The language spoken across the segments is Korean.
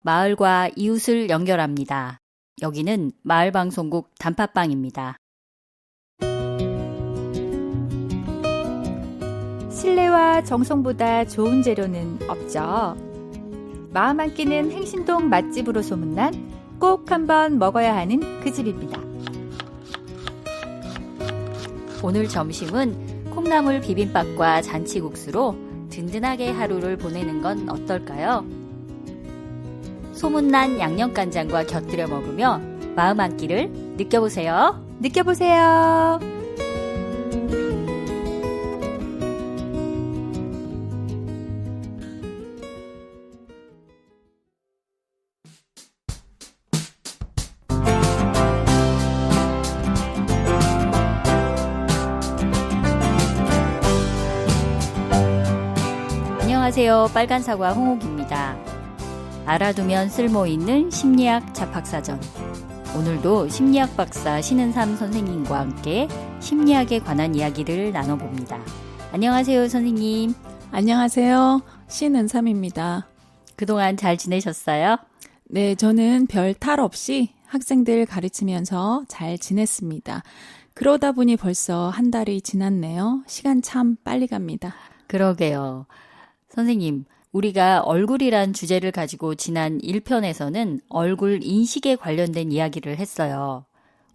마을과 이웃을 연결합니다. 여기는 마을방송국 단팥빵입니다. 신뢰와 정성보다 좋은 재료는 없죠. 마음 한 끼는 행신동 맛집으로 소문난 꼭 한번 먹어야 하는 그 집입니다. 오늘 점심은 콩나물 비빔밥과 잔치국수로 든든하게 하루를 보내는 건 어떨까요? 소문난 양념간장과 곁들여 먹으며 마음 한 끼를 느껴보세요. 느껴보세요. 안녕하세요. 빨간사과 홍옥입니다. 알아두면 쓸모있는 심리학 잡학사전. 오늘도 심리학 박사 신은삼 선생님과 함께 심리학에 관한 이야기를 나눠봅니다. 안녕하세요, 선생님. 안녕하세요. 신은삼입니다. 그동안 잘 지내셨어요? 네, 저는 별 탈 없이 학생들 가르치면서 잘 지냈습니다. 그러다 보니 벌써 한 달이 지났네요. 시간 참 빨리 갑니다. 그러게요. 선생님, 우리가 얼굴이란 주제를 가지고 지난 1편에서는 얼굴 인식에 관련된 이야기를 했어요.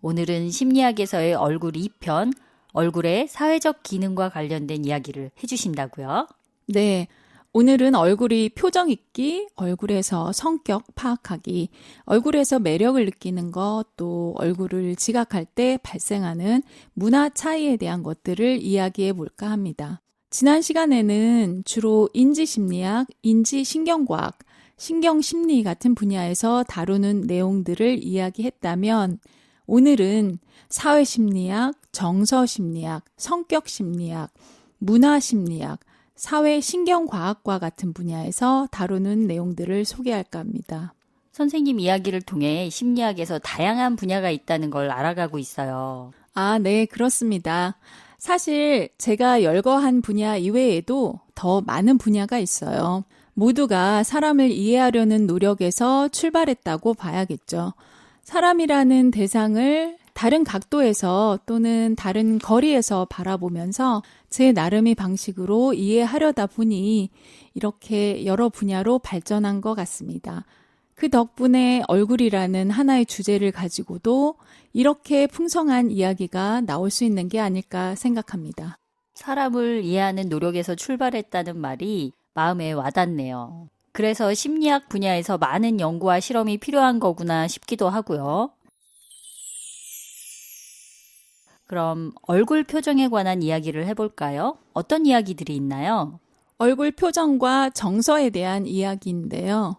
오늘은 심리학에서의 얼굴 2편, 얼굴의 사회적 기능과 관련된 이야기를 해주신다고요? 네, 오늘은 얼굴이 표정 읽기, 얼굴에서 성격 파악하기, 얼굴에서 매력을 느끼는 것, 또 얼굴을 지각할 때 발생하는 문화 차이에 대한 것들을 이야기해 볼까 합니다. 지난 시간에는 주로 인지심리학, 인지신경과학, 신경심리 같은 분야에서 다루는 내용들을 이야기했다면 오늘은 사회심리학, 정서심리학, 성격심리학, 문화심리학, 사회신경과학과 같은 분야에서 다루는 내용들을 소개할까 합니다. 선생님 이야기를 통해 심리학에서 다양한 분야가 있다는 걸 알아가고 있어요. 아, 네, 그렇습니다. 사실 제가 열거한 분야 이외에도 더 많은 분야가 있어요. 모두가 사람을 이해하려는 노력에서 출발했다고 봐야겠죠. 사람이라는 대상을 다른 각도에서 또는 다른 거리에서 바라보면서 제 나름의 방식으로 이해하려다 보니 이렇게 여러 분야로 발전한 것 같습니다. 그 덕분에 얼굴이라는 하나의 주제를 가지고도 이렇게 풍성한 이야기가 나올 수 있는 게 아닐까 생각합니다. 사람을 이해하는 노력에서 출발했다는 말이 마음에 와닿네요. 그래서 심리학 분야에서 많은 연구와 실험이 필요한 거구나 싶기도 하고요. 그럼 얼굴 표정에 관한 이야기를 해볼까요? 어떤 이야기들이 있나요? 얼굴 표정과 정서에 대한 이야기인데요.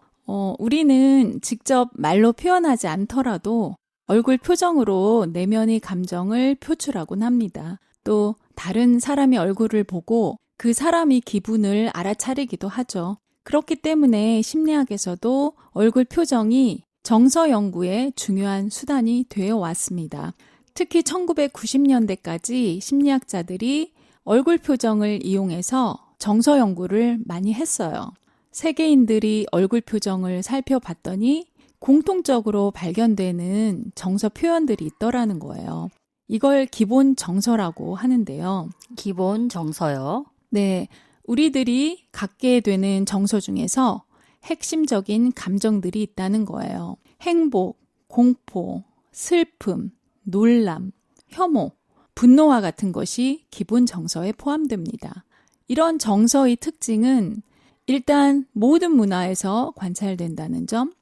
우리는 직접 말로 표현하지 않더라도 얼굴 표정으로 내면의 감정을 표출하곤 합니다. 또 다른 사람의 얼굴을 보고 그 사람의 기분을 알아차리기도 하죠. 그렇기 때문에 심리학에서도 얼굴 표정이 정서 연구의 중요한 수단이 되어 왔습니다. 특히 1990년대까지 심리학자들이 얼굴 표정을 이용해서 정서 연구를 많이 했어요. 세계인들이 얼굴 표정을 살펴봤더니 공통적으로 발견되는 정서 표현들이 있더라는 거예요. 이걸 기본 정서라고 하는데요. 기본 정서요? 네, 우리들이 갖게 되는 정서 중에서 핵심적인 감정들이 있다는 거예요. 행복, 공포, 슬픔, 놀람, 혐오, 분노와 같은 것이 기본 정서에 포함됩니다. 이런 정서의 특징은 일단 모든 문화에서 관찰된다는 점,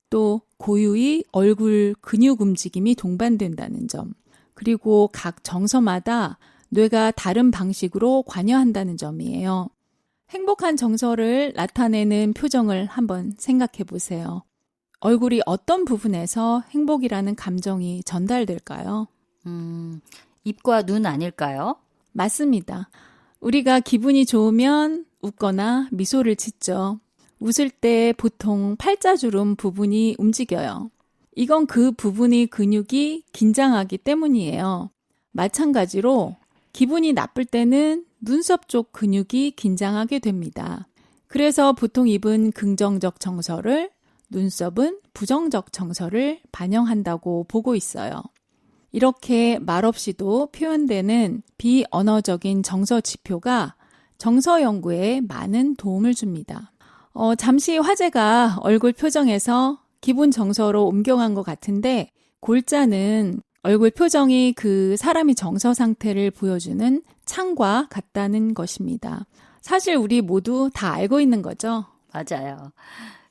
또 고유의 얼굴 근육 움직임이 동반된다는 점, 그리고 각 정서마다 뇌가 다른 방식으로 관여한다는 점이에요. 행복한 정서를 나타내는 표정을 한번 생각해 보세요. 얼굴이 어떤 부분에서 행복이라는 감정이 전달될까요? 입과 눈 아닐까요? 맞습니다. 우리가 기분이 좋으면 웃거나 미소를 짓죠. 웃을 때 보통 팔자주름 부분이 움직여요. 이건 그 부분의 근육이 긴장하기 때문이에요. 마찬가지로 기분이 나쁠 때는 눈썹 쪽 근육이 긴장하게 됩니다. 그래서 보통 입은 긍정적 정서를 눈썹은 부정적 정서를 반영한다고 보고 있어요. 이렇게 말없이도 표현되는 비언어적인 정서 지표가 정서 연구에 많은 도움을 줍니다. 잠시 화제가 얼굴 표정에서 기분 정서로 옮겨간 것 같은데 골자는 얼굴 표정이 그 사람의 정서 상태를 보여주는 창과 같다는 것입니다. 사실 우리 모두 다 알고 있는 거죠? 맞아요.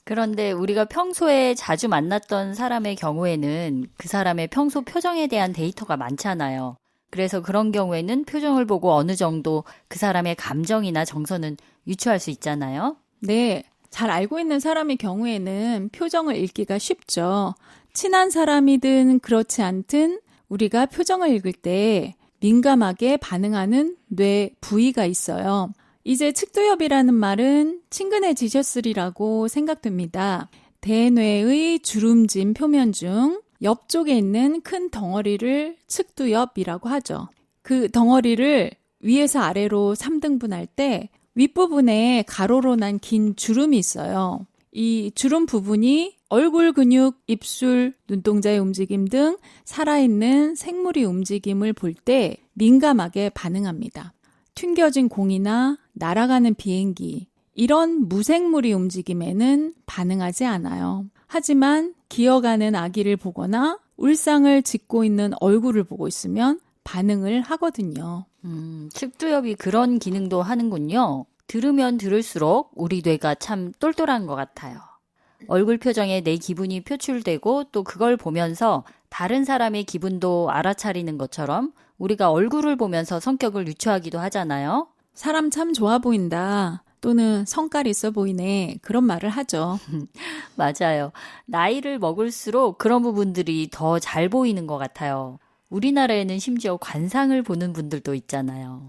그런데 우리가 평소에 자주 만났던 사람의 경우에는 그 사람의 평소 표정에 대한 데이터가 많잖아요. 그래서 그런 경우에는 표정을 보고 어느 정도 그 사람의 감정이나 정서는 유추할 수 있잖아요. 네, 잘 알고 있는 사람의 경우에는 표정을 읽기가 쉽죠. 친한 사람이든 그렇지 않든 우리가 표정을 읽을 때 민감하게 반응하는 뇌 부위가 있어요. 이제 측두엽이라는 말은 친근해지셨으리라고 생각됩니다. 대뇌의 주름진 표면 중 옆쪽에 있는 큰 덩어리를 측두엽이라고 하죠. 그 덩어리를 위에서 아래로 3등분할 때 윗부분에 가로로 난 긴 주름이 있어요. 이 주름 부분이 얼굴 근육, 입술, 눈동자의 움직임 등 살아있는 생물의 움직임을 볼 때 민감하게 반응합니다. 튕겨진 공이나 날아가는 비행기, 이런 무생물의 움직임에는 반응하지 않아요. 하지만 기어가는 아기를 보거나 울상을 짓고 있는 얼굴을 보고 있으면 반응을 하거든요. 측두엽이 그런 기능도 하는군요. 들으면 들을수록 우리 뇌가 참 똘똘한 것 같아요. 얼굴 표정에 내 기분이 표출되고 또 그걸 보면서 다른 사람의 기분도 알아차리는 것처럼 우리가 얼굴을 보면서 성격을 유추하기도 하잖아요. 사람 참 좋아 보인다. 또는 성깔 있어 보이네. 그런 말을 하죠. 맞아요. 나이를 먹을수록 그런 부분들이 더 잘 보이는 것 같아요. 우리나라에는 심지어 관상을 보는 분들도 있잖아요.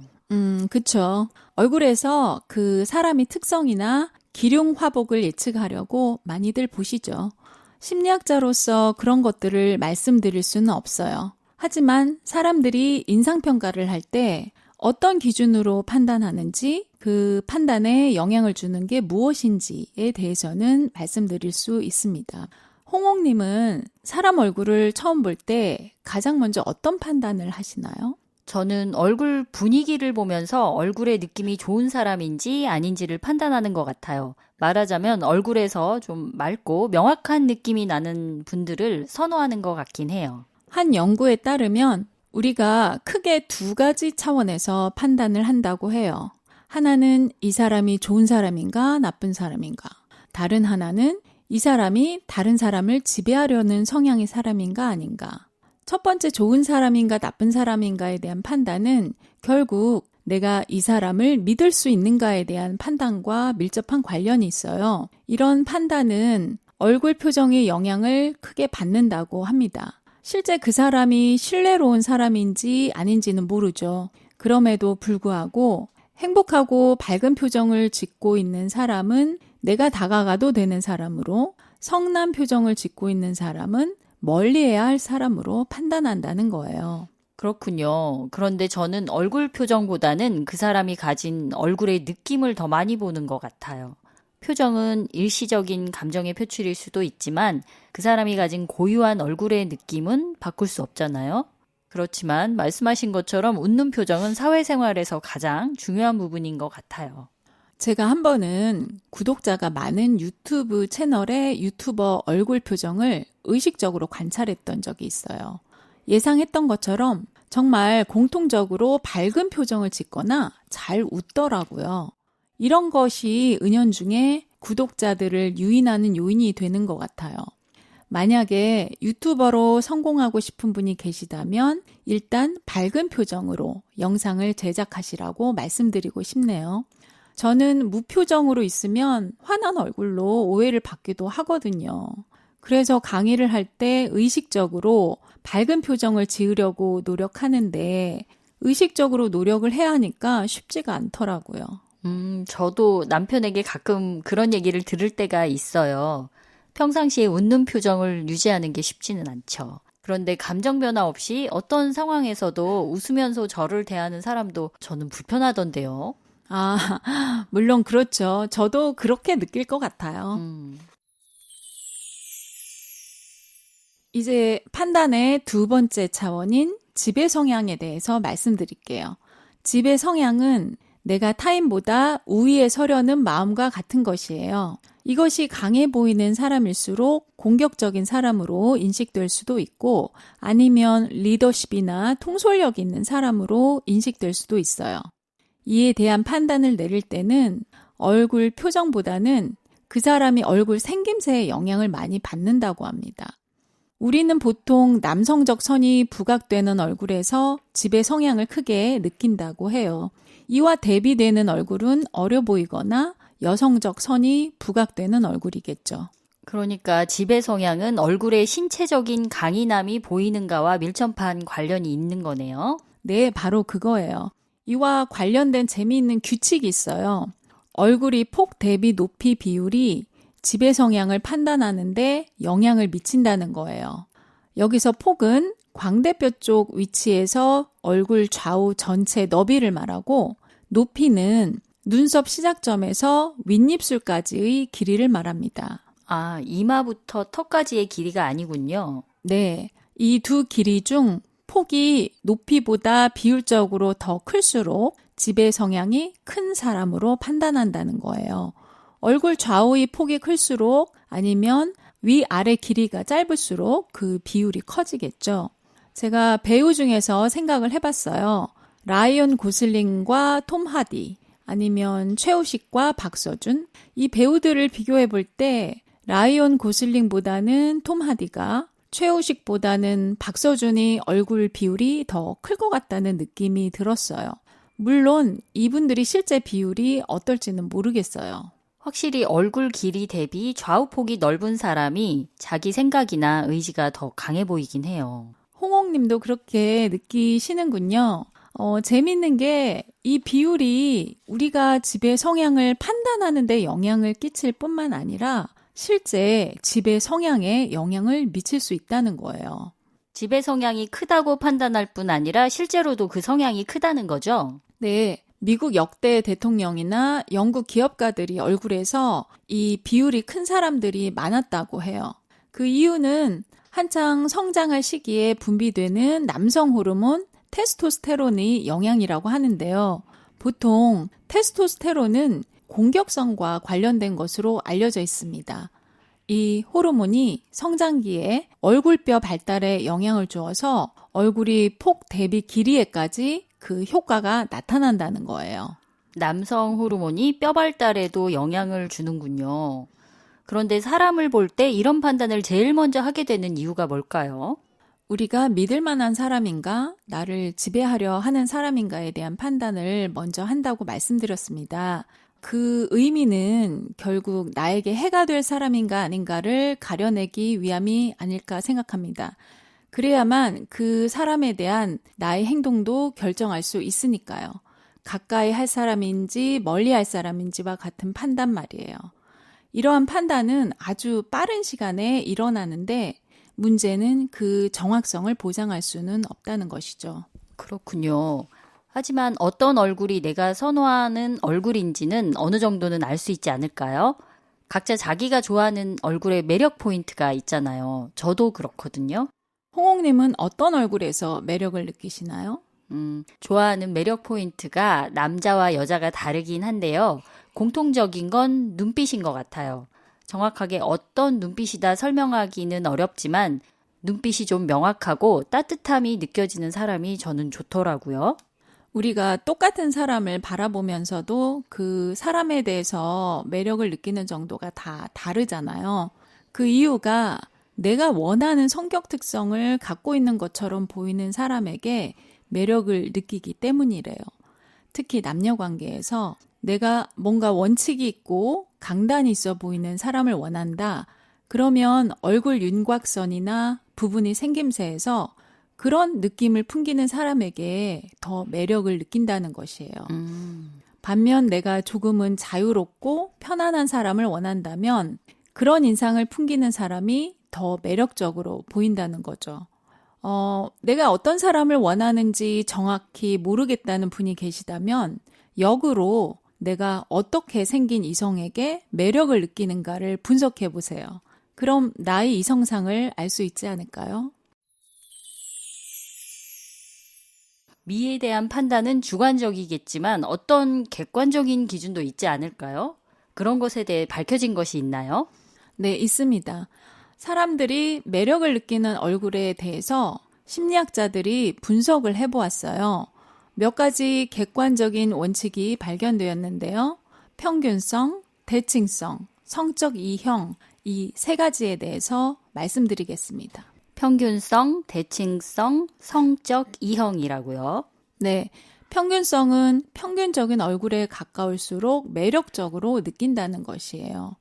그쵸. 얼굴에서 그 사람의 특성이나 기륭 화복을 예측하려고 많이들 보시죠. 심리학자로서 그런 것들을 말씀드릴 수는 없어요. 하지만 사람들이 인상평가를 할 때 어떤 기준으로 판단하는지, 그 판단에 영향을 주는 게 무엇인지에 대해서는 말씀드릴 수 있습니다. 홍옥님은 사람 얼굴을 처음 볼 때 가장 먼저 어떤 판단을 하시나요? 저는 얼굴 분위기를 보면서 얼굴의 느낌이 좋은 사람인지 아닌지를 판단하는 것 같아요. 말하자면 얼굴에서 좀 맑고 명확한 느낌이 나는 분들을 선호하는 것 같긴 해요. 한 연구에 따르면 우리가 크게 두 가지 차원에서 판단을 한다고 해요. 하나는 이 사람이 좋은 사람인가 나쁜 사람인가. 다른 하나는 이 사람이 다른 사람을 지배하려는 성향의 사람인가 아닌가. 첫 번째 좋은 사람인가 나쁜 사람인가에 대한 판단은 결국 내가 이 사람을 믿을 수 있는가에 대한 판단과 밀접한 관련이 있어요. 이런 판단은 얼굴 표정의 영향을 크게 받는다고 합니다. 실제 그 사람이 신뢰로운 사람인지 아닌지는 모르죠. 그럼에도 불구하고 행복하고 밝은 표정을 짓고 있는 사람은 내가 다가가도 되는 사람으로, 성난 표정을 짓고 있는 사람은 멀리해야 할 사람으로 판단한다는 거예요. 그렇군요. 그런데 저는 얼굴 표정보다는 그 사람이 가진 얼굴의 느낌을 더 많이 보는 것 같아요. 표정은 일시적인 감정의 표출일 수도 있지만 그 사람이 가진 고유한 얼굴의 느낌은 바꿀 수 없잖아요. 그렇지만 말씀하신 것처럼 웃는 표정은 사회생활에서 가장 중요한 부분인 것 같아요. 제가 한 번은 구독자가 많은 유튜브 채널의 유튜버 얼굴 표정을 의식적으로 관찰했던 적이 있어요. 예상했던 것처럼 정말 공통적으로 밝은 표정을 짓거나 잘 웃더라고요. 이런 것이 은연중에 구독자들을 유인하는 요인이 되는 것 같아요. 만약에 유튜버로 성공하고 싶은 분이 계시다면 일단 밝은 표정으로 영상을 제작하시라고 말씀드리고 싶네요. 저는 무표정으로 있으면 화난 얼굴로 오해를 받기도 하거든요. 그래서 강의를 할 때 의식적으로 밝은 표정을 지으려고 노력하는데 의식적으로 노력을 해야 하니까 쉽지가 않더라고요. 저도 남편에게 가끔 그런 얘기를 들을 때가 있어요. 평상시에 웃는 표정을 유지하는 게 쉽지는 않죠. 그런데 감정 변화 없이 어떤 상황에서도 웃으면서 저를 대하는 사람도 저는 불편하던데요. 물론 그렇죠. 저도 그렇게 느낄 것 같아요. 이제 판단의 두 번째 차원인 지배 성향에 대해서 말씀드릴게요. 지배 성향은 내가 타인보다 우위에 서려는 마음과 같은 것이에요. 이것이 강해 보이는 사람일수록 공격적인 사람으로 인식될 수도 있고 아니면 리더십이나 통솔력 있는 사람으로 인식될 수도 있어요. 이에 대한 판단을 내릴 때는 얼굴 표정보다는 그 사람이 얼굴 생김새에 영향을 많이 받는다고 합니다. 우리는 보통 남성적 선이 부각되는 얼굴에서 지배 성향을 크게 느낀다고 해요. 이와 대비되는 얼굴은 어려 보이거나 여성적 선이 부각되는 얼굴이겠죠. 그러니까 지배 성향은 얼굴의 신체적인 강인함이 보이는가와 밀접한 관련이 있는 거네요. 네, 바로 그거예요. 이와 관련된 재미있는 규칙이 있어요. 얼굴이 폭 대비 높이 비율이 지배 성향을 판단하는데 영향을 미친다는 거예요. 여기서 폭은 광대뼈 쪽 위치에서 얼굴 좌우 전체 너비를 말하고 높이는 눈썹 시작점에서 윗입술까지의 길이를 말합니다. 아, 이마부터 턱까지의 길이가 아니군요. 네, 이 두 길이 중 폭이 높이보다 비율적으로 더 클수록 지배 성향이 큰 사람으로 판단한다는 거예요. 얼굴 좌우의 폭이 클수록 아니면 위아래 길이가 짧을수록 그 비율이 커지겠죠. 제가 배우 중에서 생각을 해봤어요. 라이언 고슬링과 톰 하디 아니면 최우식과 박서준 이 배우들을 비교해 볼 때 라이언 고슬링보다는 톰 하디가 최우식보다는 박서준이 얼굴 비율이 더 클 것 같다는 느낌이 들었어요. 물론 이분들이 실제 비율이 어떨지는 모르겠어요. 확실히 얼굴 길이 대비 좌우폭이 넓은 사람이 자기 생각이나 의지가 더 강해 보이긴 해요. 홍옥님도 그렇게 느끼시는군요. 재밌는 게 이 비율이 우리가 지배 성향을 판단하는 데 영향을 끼칠 뿐만 아니라 실제 지배 성향에 영향을 미칠 수 있다는 거예요. 지배 성향이 크다고 판단할 뿐 아니라 실제로도 그 성향이 크다는 거죠? 네, 미국 역대 대통령이나 영국 기업가들이 얼굴에서 이 비율이 큰 사람들이 많았다고 해요. 그 이유는 한창 성장할 시기에 분비되는 남성 호르몬 테스토스테론의 영향이라고 하는데요. 보통 테스토스테론은 공격성과 관련된 것으로 알려져 있습니다. 이 호르몬이 성장기에 얼굴뼈 발달에 영향을 주어서 얼굴이 폭 대비 길이에까지 그 효과가 나타난다는 거예요. 남성 호르몬이 뼈 발달에도 영향을 주는군요. 그런데 사람을 볼 때 이런 판단을 제일 먼저 하게 되는 이유가 뭘까요? 우리가 믿을 만한 사람인가, 나를 지배하려 하는 사람인가에 대한 판단을 먼저 한다고 말씀드렸습니다. 그 의미는 결국 나에게 해가 될 사람인가 아닌가를 가려내기 위함이 아닐까 생각합니다. 그래야만 그 사람에 대한 나의 행동도 결정할 수 있으니까요. 가까이 할 사람인지 멀리 할 사람인지와 같은 판단 말이에요. 이러한 판단은 아주 빠른 시간에 일어나는데 문제는 그 정확성을 보장할 수는 없다는 것이죠. 그렇군요. 하지만 어떤 얼굴이 내가 선호하는 얼굴인지는 어느 정도는 알 수 있지 않을까요? 각자 자기가 좋아하는 얼굴의 매력 포인트가 있잖아요. 저도 그렇거든요. 홍옥님은 어떤 얼굴에서 매력을 느끼시나요? 좋아하는 매력 포인트가 남자와 여자가 다르긴 한데요. 공통적인 건 눈빛인 것 같아요. 정확하게 어떤 눈빛이다 설명하기는 어렵지만 눈빛이 좀 명확하고 따뜻함이 느껴지는 사람이 저는 좋더라고요. 우리가 똑같은 사람을 바라보면서도 그 사람에 대해서 매력을 느끼는 정도가 다 다르잖아요. 그 이유가 내가 원하는 성격 특성을 갖고 있는 것처럼 보이는 사람에게 매력을 느끼기 때문이래요. 특히 남녀 관계에서 내가 뭔가 원칙이 있고 강단이 있어 보이는 사람을 원한다. 그러면 얼굴 윤곽선이나 부분이 생김새에서 그런 느낌을 풍기는 사람에게 더 매력을 느낀다는 것이에요. 반면 내가 조금은 자유롭고 편안한 사람을 원한다면 그런 인상을 풍기는 사람이 더 매력적으로 보인다는 거죠. 내가 어떤 사람을 원하는지 정확히 모르겠다는 분이 계시다면 역으로 내가 어떻게 생긴 이성에게 매력을 느끼는가를 분석해 보세요. 그럼 나의 이성상을 알 수 있지 않을까요? 미에 대한 판단은 주관적이겠지만 어떤 객관적인 기준도 있지 않을까요? 그런 것에 대해 밝혀진 것이 있나요? 네, 있습니다. 사람들이 매력을 느끼는 얼굴에 대해서 심리학자들이 분석을 해보았어요. 몇 가지 객관적인 원칙이 발견되었는데요. 평균성, 대칭성, 성적 이형, 이 세 가지에 대해서 말씀드리겠습니다. 평균성, 대칭성, 성적 이형이라고요. 네, 평균성은 평균적인 얼굴에 가까울수록 매력적으로 느낀다는 것이에요.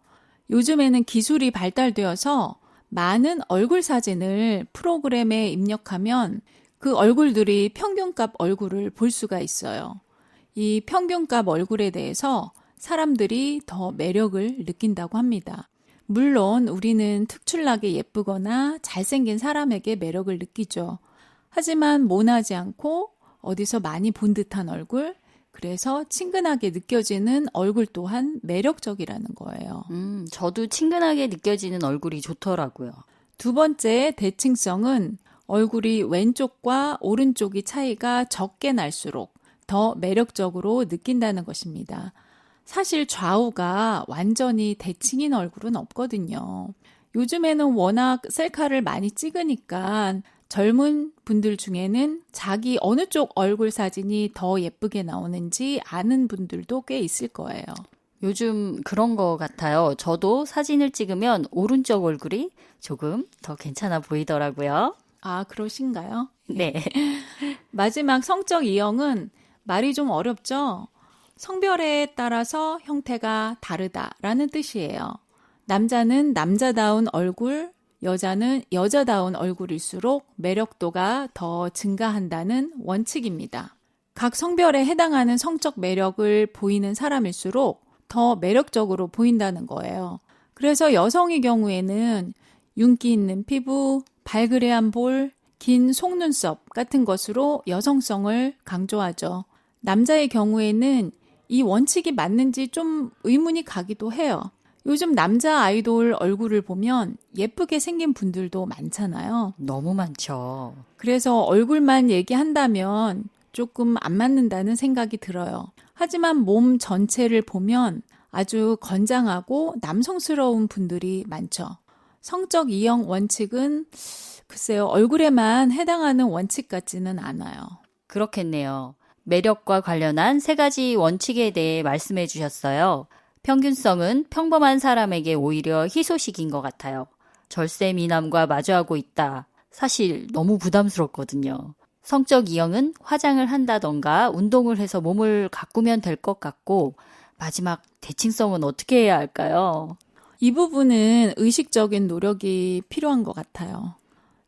요즘에는 기술이 발달되어서 많은 얼굴 사진을 프로그램에 입력하면 그 얼굴들이 평균값 얼굴을 볼 수가 있어요. 이 평균값 얼굴에 대해서 사람들이 더 매력을 느낀다고 합니다. 물론 우리는 특출나게 예쁘거나 잘생긴 사람에게 매력을 느끼죠. 하지만 모나지 않고 어디서 많이 본 듯한 얼굴, 그래서 친근하게 느껴지는 얼굴 또한 매력적이라는 거예요. 저도 친근하게 느껴지는 얼굴이 좋더라고요. 두 번째 대칭성은 얼굴이 왼쪽과 오른쪽이 차이가 적게 날수록 더 매력적으로 느낀다는 것입니다. 사실 좌우가 완전히 대칭인 얼굴은 없거든요. 요즘에는 워낙 셀카를 많이 찍으니까 젊은 분들 중에는 자기 어느 쪽 얼굴 사진이 더 예쁘게 나오는지 아는 분들도 꽤 있을 거예요. 요즘 그런 거 같아요. 저도 사진을 찍으면 오른쪽 얼굴이 조금 더 괜찮아 보이더라고요. 아, 그러신가요? 네. 마지막 성적 이형은 말이 좀 어렵죠? 성별에 따라서 형태가 다르다라는 뜻이에요. 남자는 남자다운 얼굴, 여자는 여자다운 얼굴일수록 매력도가 더 증가한다는 원칙입니다. 각 성별에 해당하는 성적 매력을 보이는 사람일수록 더 매력적으로 보인다는 거예요. 그래서 여성의 경우에는 윤기 있는 피부, 발그레한 볼, 긴 속눈썹 같은 것으로 여성성을 강조하죠. 남자의 경우에는 이 원칙이 맞는지 좀 의문이 가기도 해요. 요즘 남자 아이돌 얼굴을 보면 예쁘게 생긴 분들도 많잖아요. 너무 많죠. 그래서 얼굴만 얘기한다면 조금 안 맞는다는 생각이 들어요. 하지만 몸 전체를 보면 아주 건장하고 남성스러운 분들이 많죠. 성적 이형 원칙은 글쎄요, 얼굴에만 해당하는 원칙 같지는 않아요. 그렇겠네요. 매력과 관련한 세 가지 원칙에 대해 말씀해 주셨어요. 평균성은 평범한 사람에게 오히려 희소식인 것 같아요. 절세 미남과 마주하고 있다. 사실 너무 부담스럽거든요. 성적 이형은 화장을 한다던가 운동을 해서 몸을 가꾸면 될 것 같고, 마지막 대칭성은 어떻게 해야 할까요? 이 부분은 의식적인 노력이 필요한 것 같아요.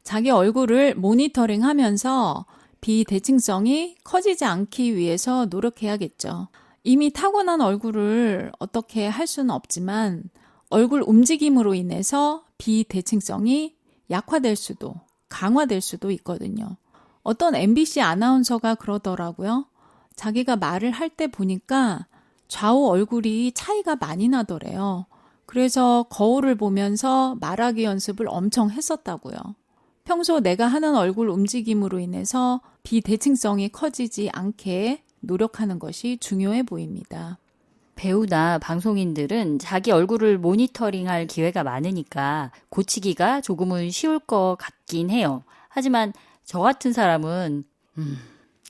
자기 얼굴을 모니터링 하면서 비대칭성이 커지지 않기 위해서 노력해야겠죠. 이미 타고난 얼굴을 어떻게 할 수는 없지만 얼굴 움직임으로 인해서 비대칭성이 약화될 수도 강화될 수도 있거든요. 어떤 MBC 아나운서가 그러더라고요. 자기가 말을 할 때 보니까 좌우 얼굴이 차이가 많이 나더래요. 그래서 거울을 보면서 말하기 연습을 엄청 했었다고요. 평소 내가 하는 얼굴 움직임으로 인해서 비대칭성이 커지지 않게 노력하는 것이 중요해 보입니다. 배우나 방송인들은 자기 얼굴을 모니터링할 기회가 많으니까 고치기가 조금은 쉬울 것 같긴 해요. 하지만 저 같은 사람은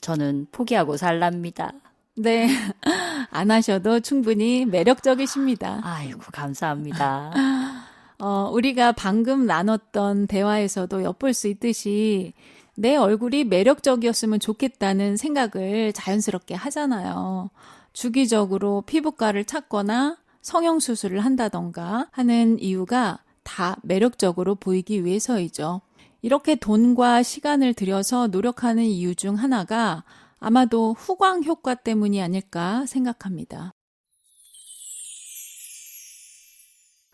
저는 포기하고 살랍니다. 네, 안 하셔도 충분히 매력적이십니다. 아이고, 감사합니다. 우리가 방금 나눴던 대화에서도 엿볼 수 있듯이 내 얼굴이 매력적이었으면 좋겠다는 생각을 자연스럽게 하잖아요. 주기적으로 피부과를 찾거나 성형수술을 한다던가 하는 이유가 다 매력적으로 보이기 위해서이죠. 이렇게 돈과 시간을 들여서 노력하는 이유 중 하나가 아마도 후광 효과 때문이 아닐까 생각합니다.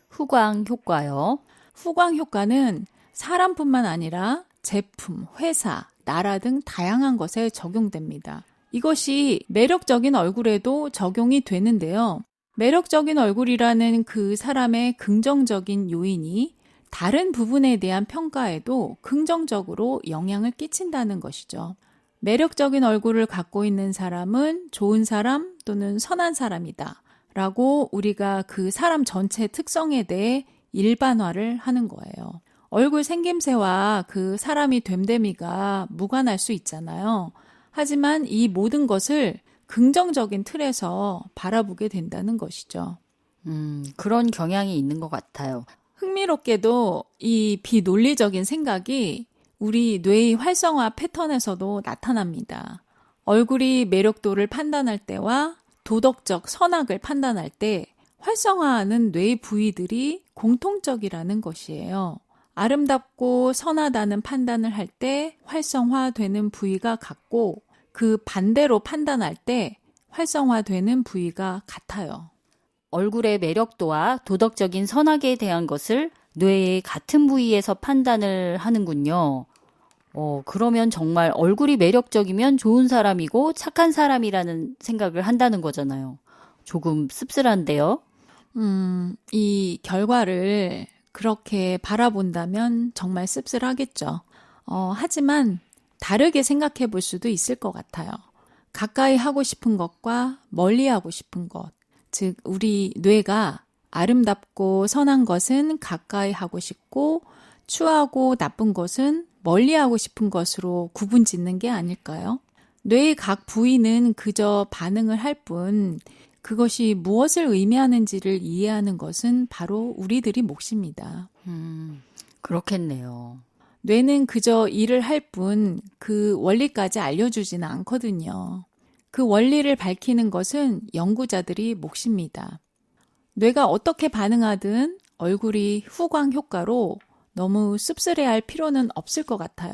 후광 효과요. 후광 효과는 사람뿐만 아니라 제품, 회사, 나라 등 다양한 것에 적용됩니다. 이것이 매력적인 얼굴에도 적용이 되는데요. 매력적인 얼굴이라는 그 사람의 긍정적인 요인이 다른 부분에 대한 평가에도 긍정적으로 영향을 끼친다는 것이죠. 매력적인 얼굴을 갖고 있는 사람은 좋은 사람 또는 선한 사람이다 라고 우리가 그 사람 전체 특성에 대해 일반화를 하는 거예요. 얼굴 생김새와 그 사람이 됨됨이가 무관할 수 있잖아요. 하지만 이 모든 것을 긍정적인 틀에서 바라보게 된다는 것이죠. 그런 경향이 있는 것 같아요. 흥미롭게도 이 비논리적인 생각이 우리 뇌의 활성화 패턴에서도 나타납니다. 얼굴이 매력도를 판단할 때와 도덕적 선악을 판단할 때 활성화하는 뇌의 부위들이 공통적이라는 것이에요. 아름답고 선하다는 판단을 할 때 활성화되는 부위가 같고 그 반대로 판단할 때 활성화되는 부위가 같아요. 얼굴의 매력도와 도덕적인 선악에 대한 것을 뇌의 같은 부위에서 판단을 하는군요. 그러면 정말 얼굴이 매력적이면 좋은 사람이고 착한 사람이라는 생각을 한다는 거잖아요. 조금 씁쓸한데요. 이 결과를 그렇게 바라본다면 정말 씁쓸하겠죠. 하지만 다르게 생각해 볼 수도 있을 것 같아요. 가까이 하고 싶은 것과 멀리 하고 싶은 것. 즉, 우리 뇌가 아름답고 선한 것은 가까이 하고 싶고 추하고 나쁜 것은 멀리 하고 싶은 것으로 구분 짓는 게 아닐까요? 뇌의 각 부위는 그저 반응을 할 뿐 그것이 무엇을 의미하는지를 이해하는 것은 바로 우리들이 몫입니다. 그렇겠네요. 뇌는 그저 일을 할 뿐 그 원리까지 알려주지는 않거든요. 그 원리를 밝히는 것은 연구자들이 몫입니다. 뇌가 어떻게 반응하든 얼굴이 후광 효과로 너무 씁쓸해할 필요는 없을 것 같아요.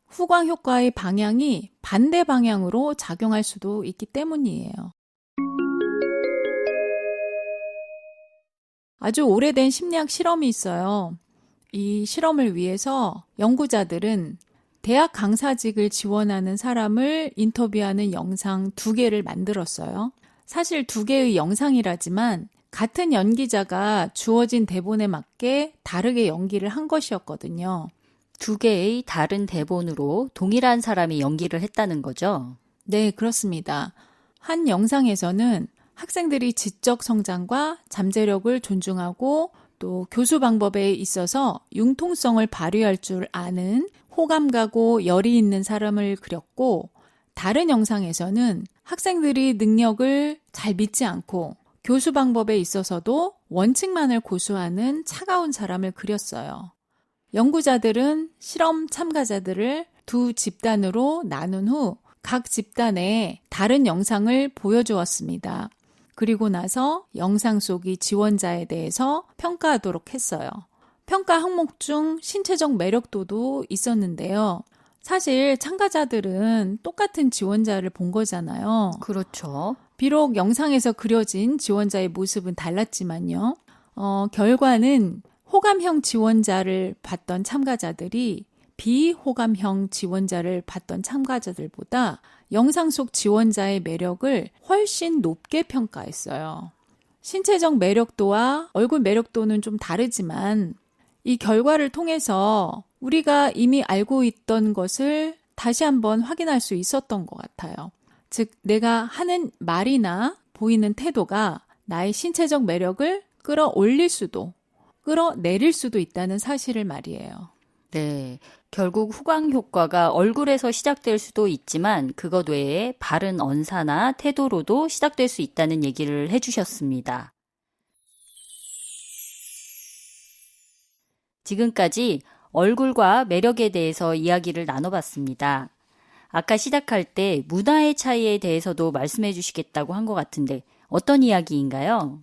후광 효과의 방향이 반대 방향으로 작용할 수도 있기 때문이에요. 아주 오래된 심리학 실험이 있어요. 이 실험을 위해서 연구자들은 대학 강사직을 지원하는 사람을 인터뷰하는 영상 2개를 만들었어요. 사실 2개의 영상이라지만 같은 연기자가 주어진 대본에 맞게 다르게 연기를 한 것이었거든요. 2개의 다른 대본으로 동일한 사람이 연기를 했다는 거죠? 네, 그렇습니다. 한 영상에서는 학생들이 지적 성장과 잠재력을 존중하고 또 교수 방법에 있어서 융통성을 발휘할 줄 아는 호감가고 열이 있는 사람을 그렸고, 다른 영상에서는 학생들이 능력을 잘 믿지 않고 교수 방법에 있어서도 원칙만을 고수하는 차가운 사람을 그렸어요. 연구자들은 실험 참가자들을 2 집단으로 나눈 후 각 집단에 다른 영상을 보여주었습니다. 그리고 나서 영상 속의 지원자에 대해서 평가하도록 했어요. 평가 항목 중 신체적 매력도도 있었는데요. 사실 참가자들은 똑같은 지원자를 본 거잖아요. 그렇죠. 비록 영상에서 그려진 지원자의 모습은 달랐지만요. 결과는 호감형 지원자를 봤던 참가자들이 비호감형 지원자를 봤던 참가자들보다 영상 속 지원자의 매력을 훨씬 높게 평가했어요. 신체적 매력도와 얼굴 매력도는 좀 다르지만 이 결과를 통해서 우리가 이미 알고 있던 것을 다시 한번 확인할 수 있었던 것 같아요. 즉, 내가 하는 말이나 보이는 태도가 나의 신체적 매력을 끌어올릴 수도, 끌어내릴 수도 있다는 사실을 말이에요. 네. 결국 후광 효과가 얼굴에서 시작될 수도 있지만 그것 외에 바른 언사나 태도로도 시작될 수 있다는 얘기를 해주셨습니다. 지금까지 얼굴과 매력에 대해서 이야기를 나눠봤습니다. 아까 시작할 때 문화의 차이에 대해서도 말씀해 주시겠다고 한 것 같은데 어떤 이야기인가요?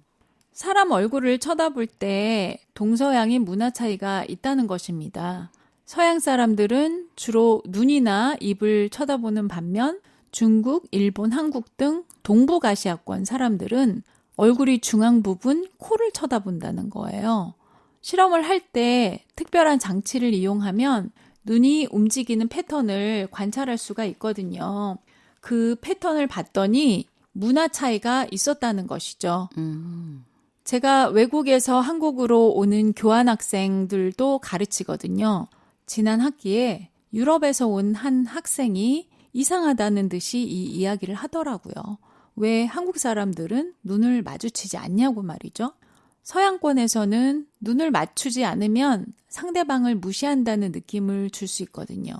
사람 얼굴을 쳐다볼 때 동서양의 문화 차이가 있다는 것입니다. 서양 사람들은 주로 눈이나 입을 쳐다보는 반면 중국, 일본, 한국 등 동북아시아권 사람들은 얼굴이 중앙 부분 코를 쳐다본다는 거예요. 실험을 할 때 특별한 장치를 이용하면 눈이 움직이는 패턴을 관찰할 수가 있거든요. 그 패턴을 봤더니 문화 차이가 있었다는 것이죠. 제가 외국에서 한국으로 오는 교환학생들도 가르치거든요. 지난 학기에 유럽에서 온 한 학생이 이상하다는 듯이 이 이야기를 하더라고요. 왜 한국 사람들은 눈을 마주치지 않냐고 말이죠. 서양권에서는 눈을 맞추지 않으면 상대방을 무시한다는 느낌을 줄 수 있거든요.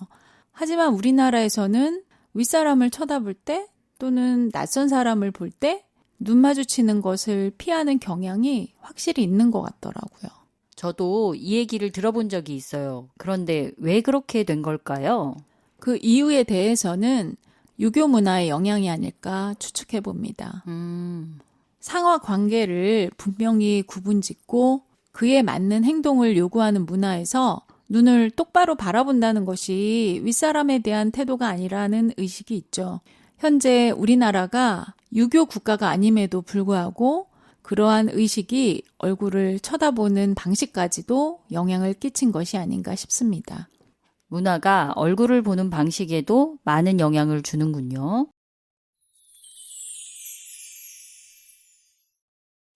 하지만 우리나라에서는 윗사람을 쳐다볼 때 또는 낯선 사람을 볼 때 눈 마주치는 것을 피하는 경향이 확실히 있는 것 같더라고요. 저도 이 얘기를 들어본 적이 있어요. 그런데 왜 그렇게 된 걸까요? 그 이유에 대해서는 유교 문화의 영향이 아닐까 추측해 봅니다. 상하 관계를 분명히 구분짓고 그에 맞는 행동을 요구하는 문화에서 눈을 똑바로 바라본다는 것이 윗사람에 대한 태도가 아니라는 의식이 있죠. 현재 우리나라가 유교 국가가 아님에도 불구하고 그러한 의식이 얼굴을 쳐다보는 방식까지도 영향을 끼친 것이 아닌가 싶습니다. 문화가 얼굴을 보는 방식에도 많은 영향을 주는군요.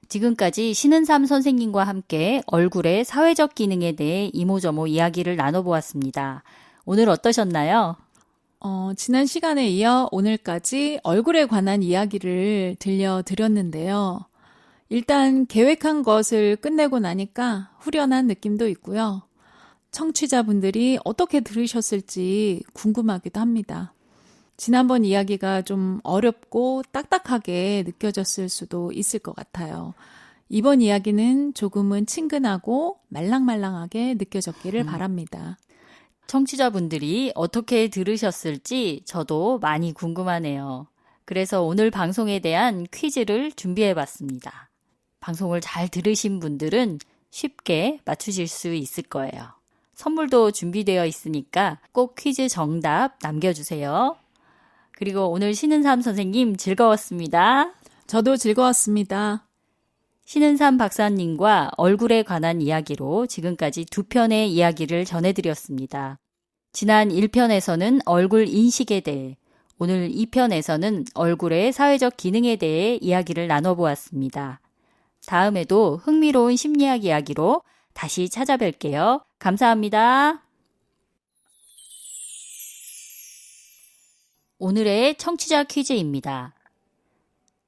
지금까지 신은삼 선생님과 함께 얼굴의 사회적 기능에 대해 이모저모 이야기를 나눠보았습니다. 오늘 어떠셨나요? 지난 시간에 이어 오늘까지 얼굴에 관한 이야기를 들려드렸는데요. 일단 계획한 것을 끝내고 나니까 후련한 느낌도 있고요. 청취자분들이 어떻게 들으셨을지 궁금하기도 합니다. 지난번 이야기가 좀 어렵고 딱딱하게 느껴졌을 수도 있을 것 같아요. 이번 이야기는 조금은 친근하고 말랑말랑하게 느껴졌기를 바랍니다. 청취자분들이 어떻게 들으셨을지 저도 많이 궁금하네요. 그래서 오늘 방송에 대한 퀴즈를 준비해봤습니다. 방송을 잘 들으신 분들은 쉽게 맞추실 수 있을 거예요. 선물도 준비되어 있으니까 꼭 퀴즈 정답 남겨주세요. 그리고 오늘 신은삼 선생님 즐거웠습니다. 저도 즐거웠습니다. 신은삼 박사님과 얼굴에 관한 이야기로 지금까지 2편의 이야기를 전해드렸습니다. 지난 1편에서는 얼굴 인식에 대해, 오늘 2편에서는 얼굴의 사회적 기능에 대해 이야기를 나눠보았습니다. 다음에도 흥미로운 심리학 이야기로 다시 찾아뵐게요. 감사합니다. 오늘의 청취자 퀴즈입니다.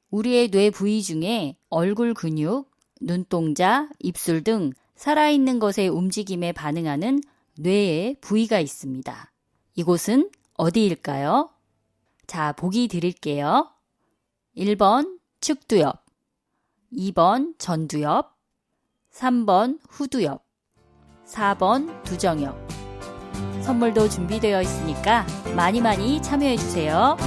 우리의 뇌 부위 중에 얼굴 근육, 눈동자, 입술 등 살아있는 것의 움직임에 반응하는 뇌의 부위가 있습니다. 이곳은 어디일까요? 자, 보기 드릴게요. 1번 측두엽, 2번 전두엽, 3번 후두엽, 4번 두정엽. 선물도 준비되어 있으니까 많이 참여해 주세요.